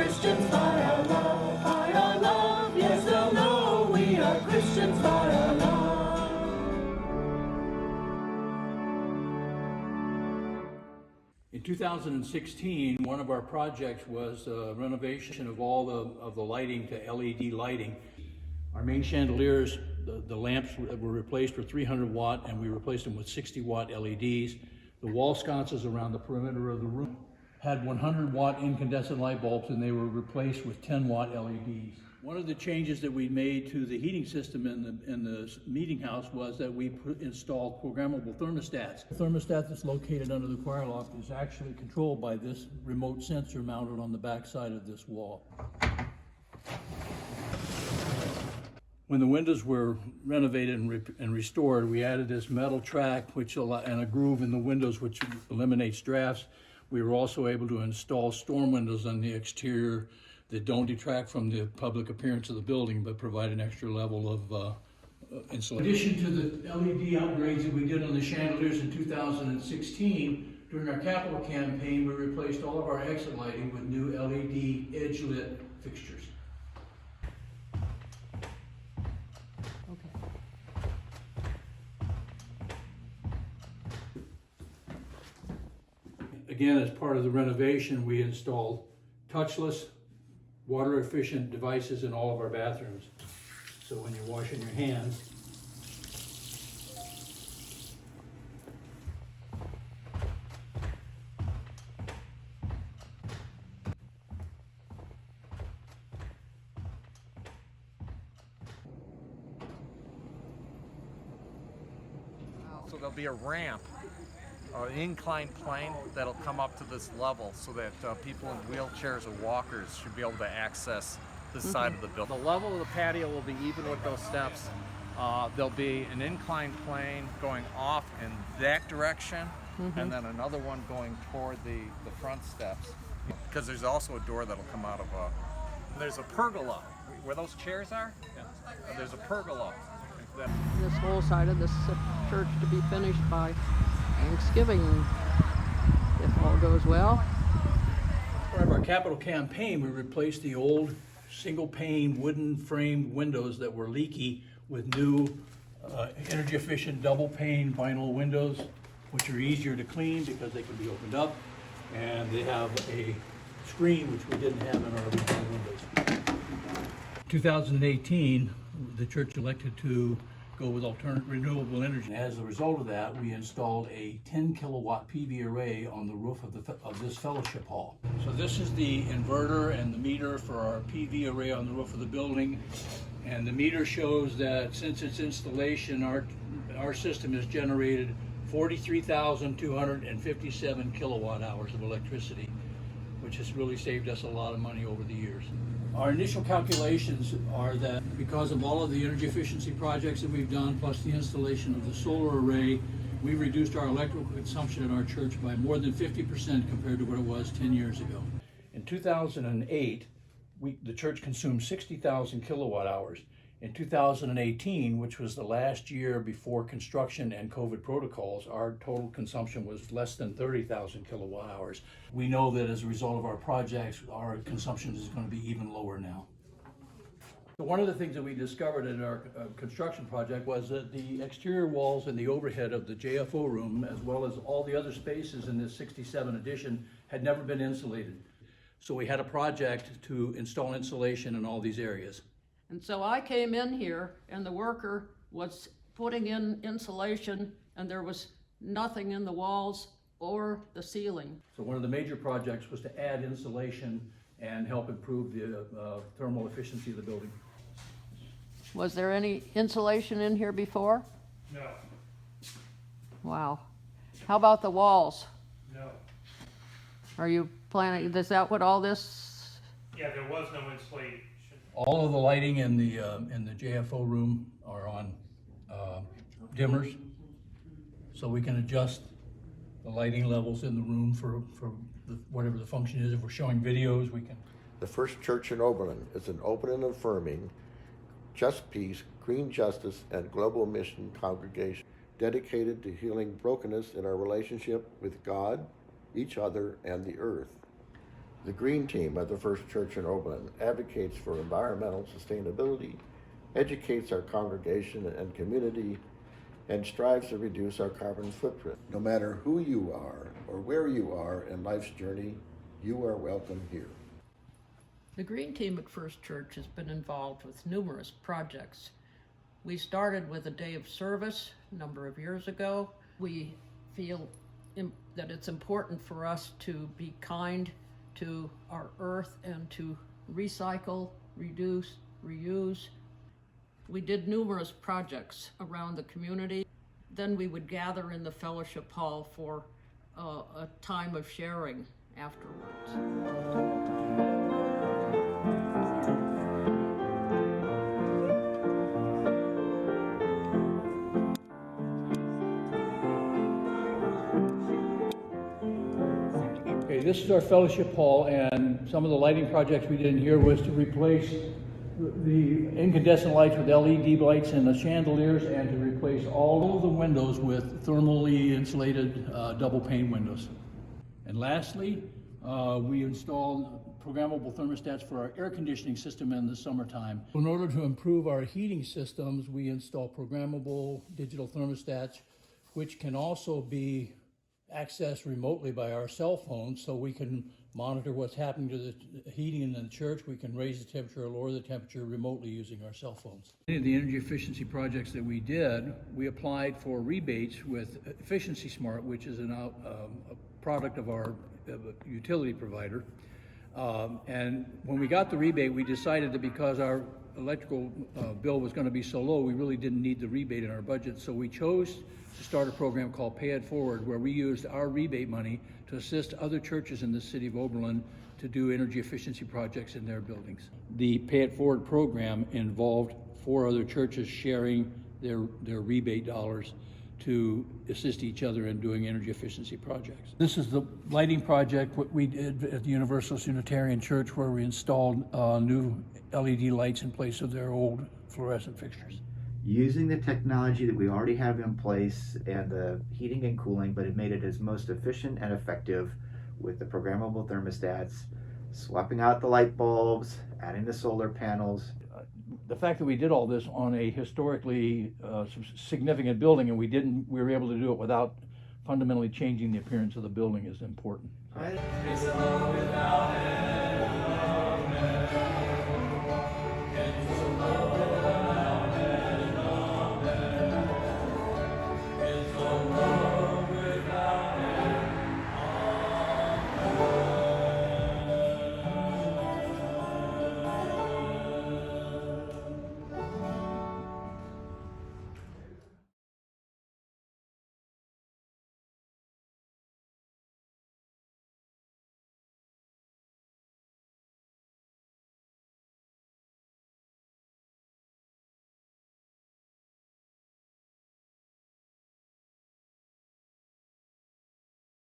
Christians by our love, by our love. Yes, they'll know we are Christians by our love. In 2016, one of our projects was renovation of all the lighting to LED lighting. Our main chandeliers, the lamps were replaced with 300 watt, and we replaced them with 60 watt LEDs. The wall sconces around the perimeter of the room had 100 watt incandescent light bulbs, and they were replaced with 10 watt LEDs. One of the changes that we made to the heating system in the meeting house was that we installed programmable thermostats. The thermostat that's located under the choir loft is actually controlled by this remote sensor mounted on the back side of this wall. When the windows were renovated and restored, we added this metal track and a groove in the windows which eliminates drafts. We were also able to install storm windows on the exterior that don't detract from the public appearance of the building, but provide an extra level of insulation. In addition to the LED upgrades that we did on the chandeliers in 2016, during our capital campaign, we replaced all of our exit lighting with new LED edge-lit fixtures. Again, as part of the renovation, we installed touchless, water-efficient devices in all of our bathrooms. So when you're washing your hands, so there'll be a ramp, an inclined plane that'll come up to this level so that people in wheelchairs or walkers should be able to access this side of the building. The level of the patio will be even with those steps. There'll be an inclined plane going off in that direction, and then another one going toward the front steps. Because there's also a door that'll come out of there's a pergola. Where those chairs are, there's a pergola. This whole side of this church to be finished by Thanksgiving, if all goes well. as part of our capital campaign, we replaced the old single-pane wooden framed windows that were leaky with new energy-efficient double-pane vinyl windows, which are easier to clean because they can be opened up, and they have a screen which we didn't have in our original windows. 2018, the church elected to go with alternate renewable energy. As a result of that, we installed a 10 kilowatt PV array on the roof of this fellowship hall. So this is the inverter and the meter for our PV array on the roof of the building. And the meter shows that since its installation, our system has generated 43,257 kilowatt hours of electricity, which has really saved us a lot of money over the years. Our initial calculations are that because of all of the energy efficiency projects that we've done, plus the installation of the solar array, we've reduced our electrical consumption at our church by more than 50% compared to what it was 10 years ago. In 2008, the church consumed 60,000 kilowatt hours. In 2018, which was the last year before construction and COVID protocols, our total consumption was less than 30,000 kilowatt hours. We know that as a result of our projects, our consumption is going to be even lower now. So one of the things that we discovered in our construction project was that the exterior walls and the overhead of the JFO room, as well as all the other spaces in this 67 addition, had never been insulated. So we had a project to install insulation in all these areas. And so I came in here and the worker was putting in insulation and there was nothing in the walls or the ceiling. So one of the major projects was to add insulation and help improve the thermal efficiency of the building. Was there any insulation in here before? No. Wow. How about the walls? No. Are you planning, is that what all this? Yeah, there was no insulation. All of the lighting in the JFO room are on dimmers, so we can adjust the lighting levels in the room for whatever the function is. If we're showing videos, we can. The First Church in Oberlin is an open and affirming, just peace, green justice, and global mission congregation dedicated to healing brokenness in our relationship with God, each other, and the earth. The Green Team at the First Church in Oberlin advocates for environmental sustainability, educates our congregation and community, and strives to reduce our carbon footprint. No matter who you are or where you are in life's journey, you are welcome here. The Green Team at First Church has been involved with numerous projects. We started with a day of service a number of years ago. We feel that it's important for us to be kind to our earth and to recycle, reduce, reuse. We did numerous projects around the community. Then we would gather in the fellowship hall for a time of sharing afterwards. This is our fellowship hall, and some of the lighting projects we did in here was to replace the incandescent lights with LED lights and the chandeliers, and to replace all of the windows with thermally insulated double pane windows. And lastly, we installed programmable thermostats for our air conditioning system in the summertime. In order to improve our heating systems, we install programmable digital thermostats, which can also be accessed remotely by our cell phones, so we can monitor what's happening to the heating in the church. We can raise the temperature or lower the temperature remotely using our cell phones. Any of the energy efficiency projects that we did, we applied for rebates with Efficiency Smart, which is a product of our utility provider. And when we got the rebate, we decided that because our electrical bill was going to be so low, we really didn't need the rebate in our budget. So we chose to start a program called Pay It Forward, where we used our rebate money to assist other churches in the city of Oberlin to do energy efficiency projects in their buildings. The Pay It Forward program involved 4 other churches sharing their rebate dollars to assist each other in doing energy efficiency projects. This is the lighting project what we did at the Universalist Unitarian Church, where we installed new LED lights in place of their old fluorescent fixtures. Using the technology that we already have in place and the heating and cooling, but it made it as most efficient and effective with the programmable thermostats, swapping out the light bulbs, adding the solar panels. The fact that we did all this on a historically significant building, and we were able to do it without fundamentally changing the appearance of the building, is important. It's a world without end.